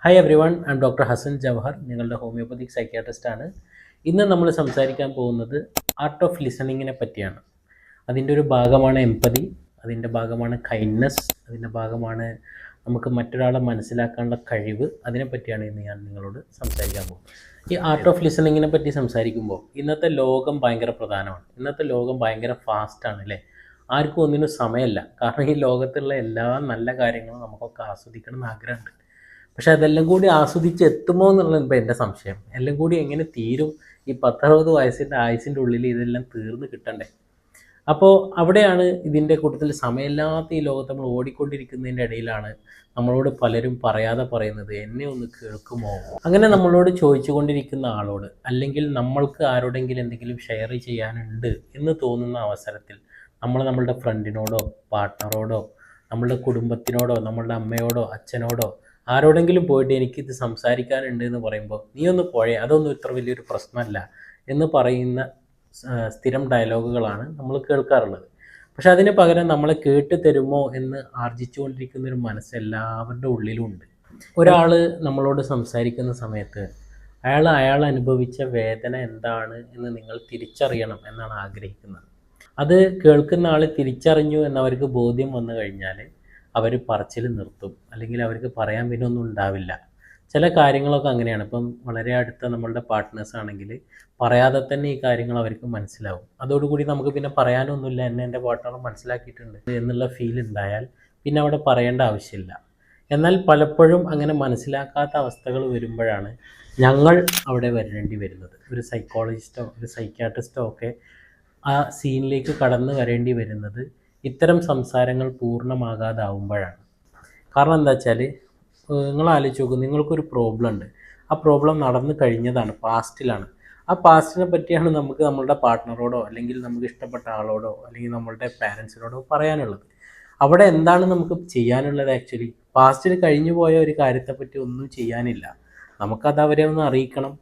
Hi everyone, I am doctor Hasan Jawahar, നിങ്ങളുടെ homeopathic psychiatrist ആണ്. ഇന്ന് നമ്മൾ സംസാരിക്കാൻ പോകുന്നത് ആർട്ട് ഓഫ് ലിസണിങ്ങിനെ പറ്റിയാണ്. അതിൻ്റെ ഒരു ഭാഗമാണ് എംപതി, അതിൻ്റെ ഭാഗമാണ് കൈൻഡ്നെസ്, അതിൻ്റെ ഭാഗമാണ് നമുക്ക് മറ്റൊരാളെ മനസ്സിലാക്കാനുള്ള കഴിവ്. അതിനെപ്പറ്റിയാണ് ഇന്ന് ഞാൻ നിങ്ങളോട് സംസാരിക്കാൻ പോകുന്നത്. ഈ ആർട്ട് ഓഫ് ലിസണിങ്ങിനെ പറ്റി സംസാരിക്കുമ്പോൾ ഇന്നത്തെ ലോകം ഭയങ്കര പ്രധാനമാണ്. ഇന്നത്തെ ലോകം ഭയങ്കര ഫാസ്റ്റാണ് അല്ലേ? ആർക്കും ഒന്നിനും സമയമല്ല. കാരണം ഈ ലോകത്തുള്ള എല്ലാ നല്ല കാര്യങ്ങളും നമുക്കൊക്കെ ആസ്വദിക്കണം എന്ന് ആഗ്രഹമുണ്ട്. പക്ഷെ അതെല്ലാം കൂടി ആസ്വദിച്ച് എത്തുമോ എന്നുള്ളത് ഇപ്പോൾ എൻ്റെ സംശയം. എല്ലാം കൂടി എങ്ങനെ തീരും? ഈ 10-60 വയസ്സിൻ്റെ ആയുസിൻ്റെ ഉള്ളിൽ ഇതെല്ലാം തീർന്ന് കിട്ടണ്ടേ? അപ്പോൾ അവിടെയാണ് ഇതിൻ്റെ കൂട്ടത്തിൽ സമയമില്ലാത്ത ഈ ലോകത്ത് നമ്മൾ ഓടിക്കൊണ്ടിരിക്കുന്നതിൻ്റെ ഇടയിലാണ് നമ്മളോട് പലരും പറയാതെ പറയുന്നത്, എന്നെ ഒന്ന് കേൾക്കുമോ? അങ്ങനെ നമ്മളോട് ചോദിച്ചു കൊണ്ടിരിക്കുന്ന ആളോട്, അല്ലെങ്കിൽ നമ്മൾക്ക് ആരോടെങ്കിലും എന്തെങ്കിലും ഷെയർ ചെയ്യാനുണ്ട് എന്ന് തോന്നുന്ന അവസരത്തിൽ നമ്മൾ നമ്മളുടെ ഫ്രണ്ടിനോടോ പാർട്ട്ണറോടോ നമ്മളുടെ കുടുംബത്തിനോടോ നമ്മളുടെ അമ്മയോടോ അച്ഛനോടോ ആരോടെങ്കിലും പോയിട്ട് എനിക്കിത് സംസാരിക്കാനുണ്ട് എന്ന് പറയുമ്പോൾ, നീ ഒന്ന് പോഴേ, അതൊന്നും ഇത്ര വലിയൊരു പ്രശ്നമല്ല എന്ന് പറയുന്ന സ്ഥിരം ഡയലോഗുകളാണ് നമ്മൾ കേൾക്കാറുള്ളത്. പക്ഷെ അതിന് പകരം നമ്മളെ കേട്ട് തരുമോ എന്ന് ആർജിച്ചുകൊണ്ടിരിക്കുന്നൊരു മനസ്സ് എല്ലാവരുടെ ഉള്ളിലും ഉണ്ട്. ഒരാൾ നമ്മളോട് സംസാരിക്കുന്ന സമയത്ത് അയാൾ അനുഭവിച്ച വേദന എന്താണ് എന്ന് നിങ്ങൾ തിരിച്ചറിയണം എന്നാണ് ആഗ്രഹിക്കുന്നത്. അത് കേൾക്കുന്ന ആൾ തിരിച്ചറിഞ്ഞു എന്നവർക്ക് ബോധ്യം വന്നു കഴിഞ്ഞാൽ അവർ പറച്ചിൽ നിർത്തും, അല്ലെങ്കിൽ അവർക്ക് പറയാൻ പിന്നെ ഒന്നും ഉണ്ടാവില്ല. ചില കാര്യങ്ങളൊക്കെ അങ്ങനെയാണ്. ഇപ്പം വളരെ അടുത്ത നമ്മളുടെ പാർട്ട്നേഴ്സ് ആണെങ്കിൽ പറയാതെ തന്നെ ഈ കാര്യങ്ങൾ അവർക്ക് മനസ്സിലാവും. അതോടുകൂടി നമുക്ക് പിന്നെ പറയാനൊന്നുമില്ല, എന്നെ എൻ്റെ പാർട്ട്ണർ മനസ്സിലാക്കിയിട്ടുണ്ട് എന്നുള്ള ഫീൽ ഉണ്ടായാൽ പിന്നെ അവിടെ പറയേണ്ട ആവശ്യമില്ല. എന്നാൽ പലപ്പോഴും അങ്ങനെ മനസ്സിലാക്കാത്ത അവസ്ഥകൾ വരുമ്പോഴാണ് ഞങ്ങൾ അവിടെ വരേണ്ടി വരുന്നത്. ഒരു സൈക്കോളജിസ്റ്റോ ഒരു സൈക്യാട്രിസ്റ്റോ ഒക്കെ ആ സീനിലേക്ക് കടന്നു വരേണ്ടി വരുന്നത് ഇത്തരം സംസാരങ്ങൾ പൂർണ്ണമാകാതാവുമ്പോഴാണ്. കാരണം എന്താ വെച്ചാൽ, നിങ്ങൾ ആലോചിച്ച് നോക്കും, നിങ്ങൾക്കൊരു പ്രോബ്ലം ഉണ്ട്. ആ പ്രോബ്ലം നടന്നു കഴിഞ്ഞതാണ്, പാസ്റ്റിലാണ്. ആ പാസ്റ്റിനെ പറ്റിയാണ് നമുക്ക് നമ്മളുടെ പാർട്ട്ണറോടോ അല്ലെങ്കിൽ നമുക്ക് ഇഷ്ടപ്പെട്ട ആളോടോ അല്ലെങ്കിൽ നമ്മളുടെ പാരൻസിനോടോ പറയാനുള്ളത്. അവിടെ എന്താണ് നമുക്ക് ചെയ്യാനുള്ളത്? ആക്ച്വലി പാസ്റ്റിൽ കഴിഞ്ഞു പോയ ഒരു കാര്യത്തെപ്പറ്റി ഒന്നും ചെയ്യാനില്ല. നമുക്കത് അവരെ ഒന്ന് അറിയിക്കണം,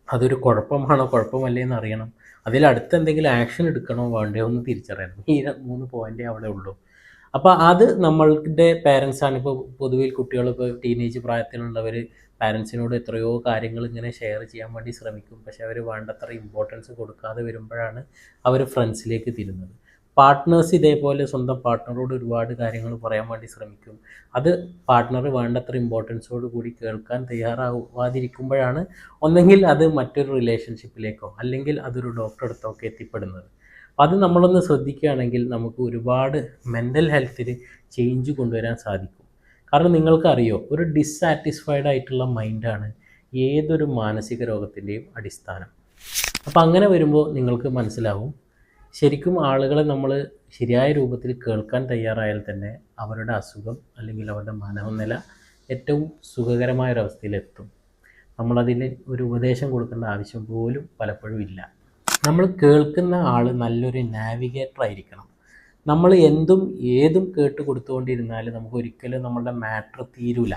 അതൊരു കുഴപ്പമാണോ കുഴപ്പമല്ലേ എന്ന് അറിയണം. അതിലടുത്ത് എന്തെങ്കിലും ആക്ഷൻ എടുക്കണോ വേണ്ടയോ എന്ന് തിരിച്ചറിയണം. ഈ 3 പോയിൻ്റേ അവിടെ ഉള്ളൂ. അപ്പോൾ അത് നമ്മളുടെ പാരൻസാണ്. ഇപ്പോൾ പൊതുവിൽ കുട്ടികൾ, ഇപ്പോൾ ടീനേജ് പ്രായത്തിലുള്ളവർ പാരൻസിനോട് എത്രയോ കാര്യങ്ങൾ ഇങ്ങനെ ഷെയർ ചെയ്യാൻ വേണ്ടി ശ്രമിക്കും. പക്ഷെ അവർ വേണ്ടത്ര ഇമ്പോർട്ടൻസ് കൊടുക്കാതെ വരുമ്പോഴാണ് അവർ ഫ്രണ്ട്സിലേക്ക് തിരുന്നത്. പാർട്ട്നേഴ്സ് ഇതേപോലെ സ്വന്തം പാർട്ട്ണറോട് ഒരുപാട് കാര്യങ്ങൾ പറയാൻ വേണ്ടി ശ്രമിക്കും. അത് പാർട്ട്ണർ വേണ്ടത്ര ഇമ്പോർട്ടൻസോട് കൂടി കേൾക്കാൻ തയ്യാറാവാതിരിക്കുമ്പോഴാണ് ഒന്നെങ്കിൽ അത് മറ്റൊരു റിലേഷൻഷിപ്പിലേക്കോ അല്ലെങ്കിൽ അതൊരു ഡോക്ടറെ അടുത്തൊക്കെ എത്തിപ്പെടുന്നത്. അത് നമ്മളൊന്ന് ശ്രദ്ധിക്കുകയാണെങ്കിൽ നമുക്ക് ഒരുപാട് മെൻ്റൽ ഹെൽത്തിൽ ചേഞ്ച് കൊണ്ടുവരാൻ സാധിക്കും. കാരണം നിങ്ങൾക്കറിയോ, ഒരു ഡിസ്സാറ്റിസ്ഫൈഡ് ആയിട്ടുള്ള മൈൻഡാണ് ഏതൊരു മാനസിക രോഗത്തിൻ്റെയും അടിസ്ഥാനം. അപ്പോൾ അങ്ങനെ വരുമ്പോൾ നിങ്ങൾക്ക് മനസ്സിലാവും, ശരിക്കും ആളുകളെ നമ്മൾ ശരിയായ രൂപത്തിൽ കേൾക്കാൻ തയ്യാറായാൽ തന്നെ അവരുടെ അസുഖം അല്ലെങ്കിൽ അവരുടെ മനോനില ഏറ്റവും സുഖകരമായൊരവസ്ഥയിലെത്തും. നമ്മളതിന് ഒരു ഉപദേശം കൊടുക്കേണ്ട ആവശ്യം പോലും പലപ്പോഴും ഇല്ല. നമ്മൾ കേൾക്കുന്ന ആൾ നല്ലൊരു നാവിഗേറ്റർ ആയിരിക്കണം. നമ്മൾ എന്തും ഏതും കേട്ട് കൊടുത്തുകൊണ്ടിരുന്നാൽ നമുക്ക് ഒരിക്കലും നമ്മളുടെ മാറ്റർ തീരൂല.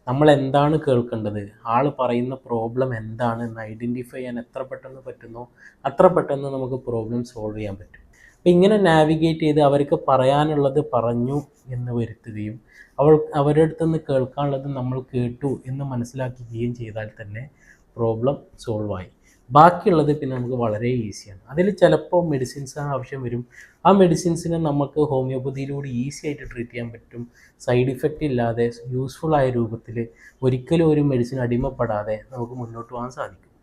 നമ്മൾ എന്താണ് കേൾക്കേണ്ടത്, ആൾ പറയുന്ന പ്രോബ്ലം എന്താണ് എന്ന് ഐഡൻറ്റിഫൈ ചെയ്യാൻ എത്ര പെട്ടെന്ന് പറ്റുന്നോ അത്ര പെട്ടെന്ന് നമുക്ക് പ്രോബ്ലം സോൾവ് ചെയ്യാൻ പറ്റും. അപ്പം ഇങ്ങനെ നാവിഗേറ്റ് ചെയ്ത് അവർക്ക് പറയാനുള്ളത് പറഞ്ഞു എന്ന് വരുത്തുകയും അവരുടെ അടുത്ത് നിന്ന് കേൾക്കാനുള്ളത് നമ്മൾ കേട്ടു എന്ന് മനസ്സിലാക്കുകയും ചെയ്താൽ തന്നെ പ്രോബ്ലം സോൾവായി. ബാക്കിയുള്ളത് പിന്നെ നമുക്ക് വളരെ ഈസിയാണ്. അതിൽ ചിലപ്പോൾ മെഡിസിൻസ് ആവശ്യം വരും. ആ മെഡിസിൻസിനെ നമുക്ക് ഹോമിയോപ്പതിയിലൂടെ ഈസി ആയിട്ട് ട്രീറ്റ് ചെയ്യാൻ പറ്റും. സൈഡ് ഇഫക്റ്റ് ഇല്ലാതെ യൂസ്ഫുള്ളായ രൂപത്തിൽ ഒരിക്കലും ഒരു മെഡിസിൻ അടിമപ്പെടാതെ നമുക്ക് മുന്നോട്ട് പോകാൻ സാധിക്കും.